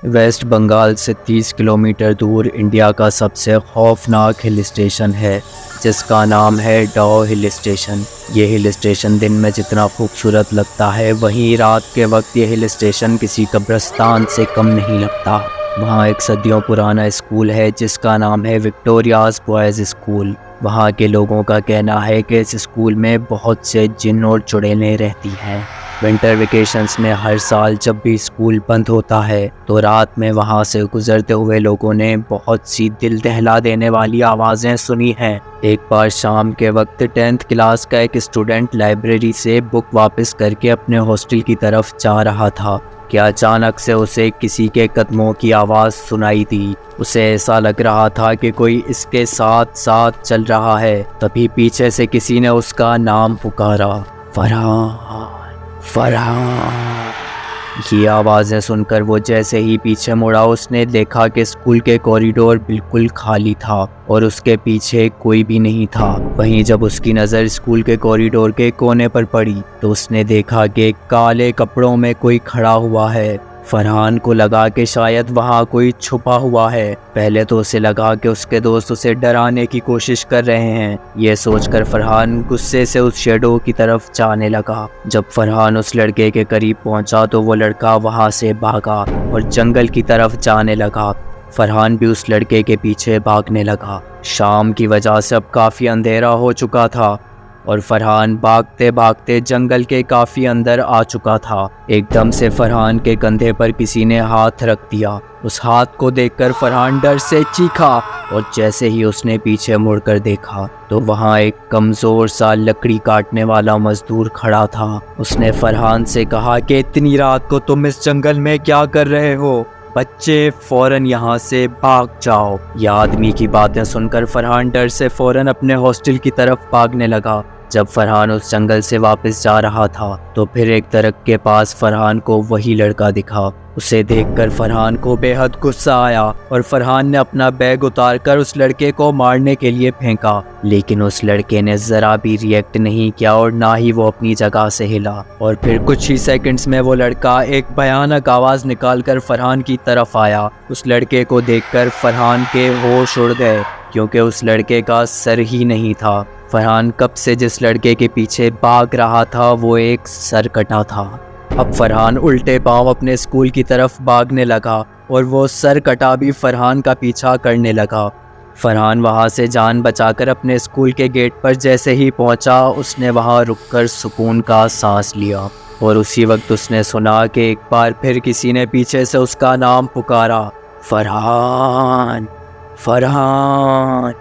Waste Bengal से 30 kilometre दूर India का सबसे खौफनाक हिल स्टेशन है जिसका नाम है डौ हिल स्टेशन। ये हिल स्टेशन दिन में जितना खूबसूरत लगता है वहीं रात के वक्त ये हिल स्टेशन किसी कब्रिस्तान से कम नहीं लगता। वहाँ एक सदियों पुराना स्कूल है जिसका नाम है विक्टोरियाज़ बॉयज़ स्कूल। वहाँ के लोगों का कहना है कि इस स्कूल में बहुत से जिन्न और चुड़ैलें रहती हैं। विंटर वेकेशंस में हर साल जब भी स्कूल बंद होता है तो रात में वहाँ से गुजरते हुए लोगों ने बहुत सी दिल दहला देने वाली आवाज़ें सुनी हैं। एक बार शाम के वक्त 10th क्लास का एक स्टूडेंट लाइब्रेरी से बुक वापस करके अपने हॉस्टल की तरफ जा रहा था कि अचानक से उसे किसी के कदमों की आवाज़ सुनाई दी। उसे ऐसा लग रहा था कि कोई इसके साथ साथ चल रहा है। तभी पीछे से किसी ने उसका नाम पुकारा, फरहान फरहान। ये आवाज़ें सुनकर वो जैसे ही पीछे मुड़ा उसने देखा कि स्कूल के कॉरिडोर बिल्कुल खाली था और उसके पीछे कोई भी नहीं था। वहीं जब उसकी नज़र स्कूल के कॉरिडोर के कोने पर पड़ी तो उसने देखा कि काले कपड़ों में कोई खड़ा हुआ है। फरहान को लगा कि शायद वहाँ कोई छुपा हुआ है। पहले तो उसे लगा कि उसके दोस्त उसे डराने की कोशिश कर रहे हैं। ये सोचकर फरहान गुस्से से उस शेडो की तरफ जाने लगा। जब फरहान उस लड़के के करीब पहुंचा तो वो लड़का वहाँ से भागा और जंगल की तरफ जाने लगा। फरहान भी उस लड़के के पीछे भागने लगा। शाम की वजह से अब काफ़ी अंधेरा हो चुका था और फरहान भागते भागते जंगल के काफ़ी अंदर आ चुका था। एकदम से फरहान के कंधे पर किसी ने हाथ रख दिया। उस हाथ को देखकर फरहान डर से चीखा और जैसे ही उसने पीछे मुड़कर देखा तो वहाँ एक कमज़ोर सा लकड़ी काटने वाला मजदूर खड़ा था। उसने फरहान से कहा कि इतनी रात को तुम इस जंगल में क्या कर रहे हो? बच्चे फौरन यहाँ से भाग जाओ। यह आदमी की बातें सुनकर फरहान डर से फौरन अपने हॉस्टल की तरफ भागने लगा। जब फरहान उस जंगल से वापस जा रहा था तो फिर एक दरख्त के पास फरहान को वही लड़का दिखा। उसे देखकर फरहान को बेहद गुस्सा आया और फरहान ने अपना बैग उतारकर उस लड़के को मारने के लिए फेंका, लेकिन उस लड़के ने ज़रा भी रिएक्ट नहीं किया और ना ही वो अपनी जगह से हिला। और फिर कुछ ही सेकंड्स में वो लड़का एक भयानक आवाज़ निकालकर फरहान की तरफ आया। उस लड़के को देखकर फरहान के होश उड़ गए क्योंकि उस लड़के का सर ही नहीं था। फरहान कब से जिस लड़के के पीछे भाग रहा था वो एक सरकटा था। अब फरहान उल्टे पांव अपने स्कूल की तरफ भागने लगा और वो सरकटा भी फरहान का पीछा करने लगा। फरहान वहाँ से जान बचाकर अपने स्कूल के गेट पर जैसे ही पहुँचा उसने वहाँ रुककर सुकून का सांस लिया और उसी वक्त उसने सुना कि एक बार फिर किसी ने पीछे से उसका नाम पुकारा, फरहान फरहान।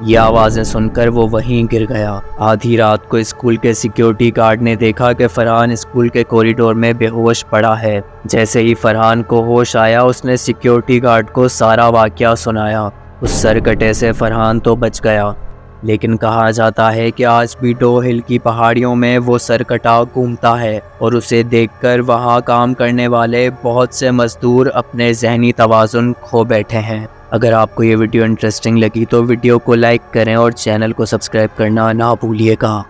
ये आवाज़ें सुनकर वो वहीं गिर गया। आधी रात को स्कूल के सिक्योरिटी गार्ड ने देखा कि फरहान स्कूल के कॉरिडोर में बेहोश पड़ा है। जैसे ही फरहान को होश आया उसने सिक्योरिटी गार्ड को सारा वाक़या सुनाया। उस सरकटे से फरहान तो बच गया, लेकिन कहा जाता है कि आज भी डो हिल की पहाड़ियों में वो सरकटा घूमता है और उसे देखकर वहाँ काम करने वाले बहुत से मजदूर अपने जहनी तवाज़ुन खो बैठे हैं। अगर आपको ये वीडियो इंटरेस्टिंग लगी तो वीडियो को लाइक करें और चैनल को सब्सक्राइब करना ना भूलिएगा।